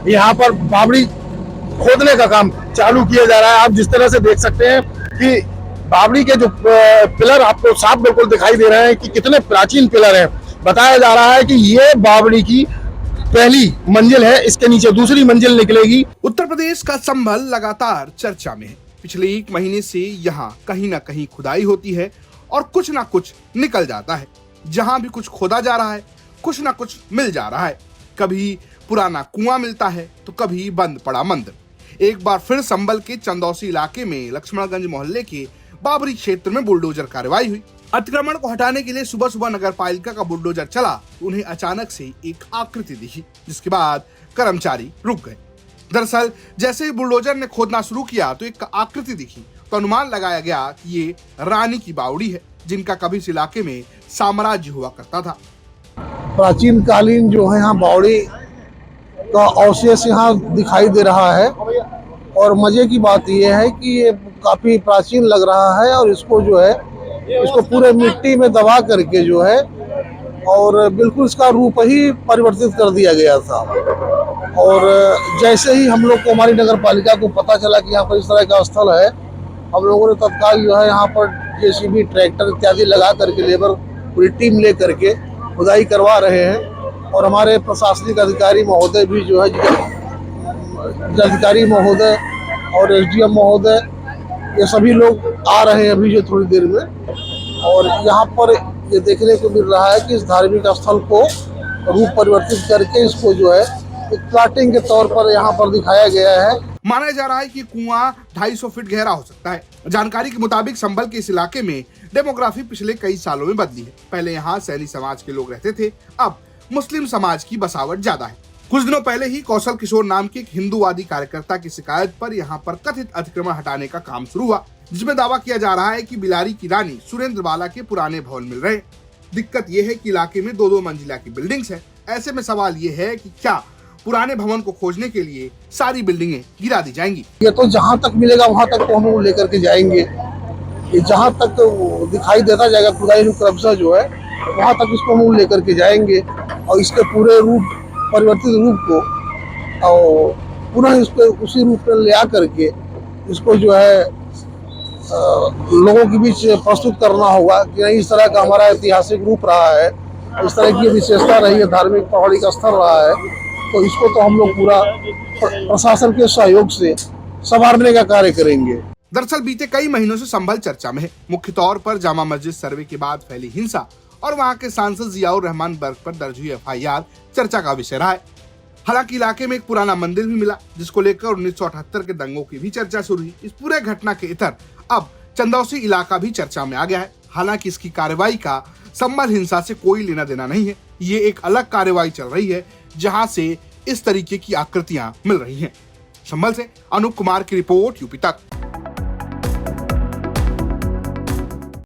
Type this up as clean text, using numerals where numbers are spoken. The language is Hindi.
यहाँ पर बावड़ी खोदने का काम चालू किया जा रहा है। आप जिस तरह से देख सकते हैं कि बावड़ी के जो पिलर आपको साफ बिल्कुल दिखाई दे रहे हैं कि कितने प्राचीन पिलर हैं। बताया जा रहा है कि ये बावड़ी की पहली मंजिल है, इसके नीचे दूसरी मंजिल निकलेगी। उत्तर प्रदेश का संभल लगातार चर्चा में है। पिछले 1 महीने से यहाँ कहीं ना कहीं खुदाई होती है और कुछ ना कुछ निकल जाता है। जहां भी कुछ खोदा जा रहा है कुछ ना कुछ मिल जा रहा है। कभी पुराना कुआं मिलता है तो कभी बंद पड़ा मंदिर। एक बार फिर संभल के चंदौसी इलाके में लक्ष्मणगंज मोहल्ले के बाबरी क्षेत्र में बुलडोजर कार्रवाई हुई। अतिक्रमण को हटाने के लिए सुबह सुबह नगर पालिका का बुलडोजर चला तो उन्हें अचानक से एक आकृति दिखी, जिसके बाद कर्मचारी रुक गए। दरअसल जैसे ही बुलडोजर ने खोदना शुरू किया तो एक आकृति दिखी तो अनुमान लगाया गया कि ये रानी की बावड़ी है, जिनका कभी इस इलाके में साम्राज्य हुआ करता था। प्राचीन कालीन जो है यहाँ बावड़ी का अवशेष यहाँ दिखाई दे रहा है और मजे की बात यह है कि ये काफी प्राचीन लग रहा है और इसको जो है इसको पूरे मिट्टी में दबा करके जो है और बिल्कुल इसका रूप ही परिवर्तित कर दिया गया था। और जैसे ही हम लोग को हमारी नगर पालिका को पता चला कि यहाँ पर इस तरह का स्थल है, हम लोगों ने तत्काल जो है यहाँ पर जेसीबी ट्रैक्टर इत्यादि लगा करके लेबर पूरी टीम ले करके खुदाई करवा रहे हैं। और हमारे प्रशासनिक अधिकारी महोदय भी जो है जिलाधिकारी महोदय और एसडीएम महोदय ये सभी लोग आ रहे हैं अभी जो थोड़ी देर में। और यहाँ पर ये देखने को मिल रहा है कि इस धार्मिक स्थल को रूप परिवर्तित करके इसको जो है एक प्लाटिंग के तौर पर यहाँ पर दिखाया गया है। माना जा रहा है कि कुआं 250 फीट गहरा हो सकता है। जानकारी के मुताबिक संभल के इस इलाके में डेमोग्राफी पिछले कई सालों में बदली है। पहले यहाँ सैनी समाज के लोग रहते थे, अब मुस्लिम समाज की बसावट ज्यादा है। कुछ दिनों पहले ही कौशल किशोर नाम के एक हिंदूवादी कार्यकर्ता की शिकायत पर यहाँ पर कथित अतिक्रमण हटाने का काम शुरू हुआ, जिसमें दावा किया जा रहा है कि बिलारी की रानी सुरेंद्र बाला के पुराने भवन मिल रहे हैं। दिक्कत यह है कि इलाके में 2-2 मंजिला की बिल्डिंग्स है। ऐसे में सवाल ये है कि क्या पुराने भवन को खोजने के लिए सारी बिल्डिंगें गिरा दी जाएंगी? ये तो जहाँ तक मिलेगा वहाँ तक तो हम लोग लेकर के जाएंगे। ये जहाँ तक दिखाई देता जाएगा खुदाई क्रमशः जो है वहाँ तक इसको हम लोग लेकर के जाएंगे और इसके पूरे रूप परिवर्तित रूप को और पुनः इसको उसी रूप में ले आ करके इसको जो है लोगों के बीच प्रस्तुत करना होगा कि नहीं, इस तरह का हमारा ऐतिहासिक रूप रहा है, इस तरह की विशेषता रही है, धार्मिक पहाड़ी का स्थल रहा है। तो इसको तो हम लोग पूरा प्रशासन के सहयोग से संवारने का कार्य करेंगे। दरअसल बीते कई महीनों से संभल चर्चा में है। मुख्य तौर पर जामा मस्जिद सर्वे के बाद फैली हिंसा और वहां के सांसद जियाउर रहमान बर्ग पर दर्ज हुई एफआईआर चर्चा का विषय रहा है। हालांकि इलाके में एक पुराना मंदिर भी मिला, जिसको लेकर 1978 के दंगों की भी चर्चा शुरू हुई। इस पूरे घटना के इतर अब चंदौसी इलाका भी चर्चा में आ गया है। हालांकि इसकी कार्रवाई का संभल हिंसा से कोई लेना देना नहीं है। ये एक अलग कार्रवाई चल रही है जहां से इस तरीके की आकृतियां मिल रही हैं। संभल से अनूप कुमार की रिपोर्ट, यूपी तक।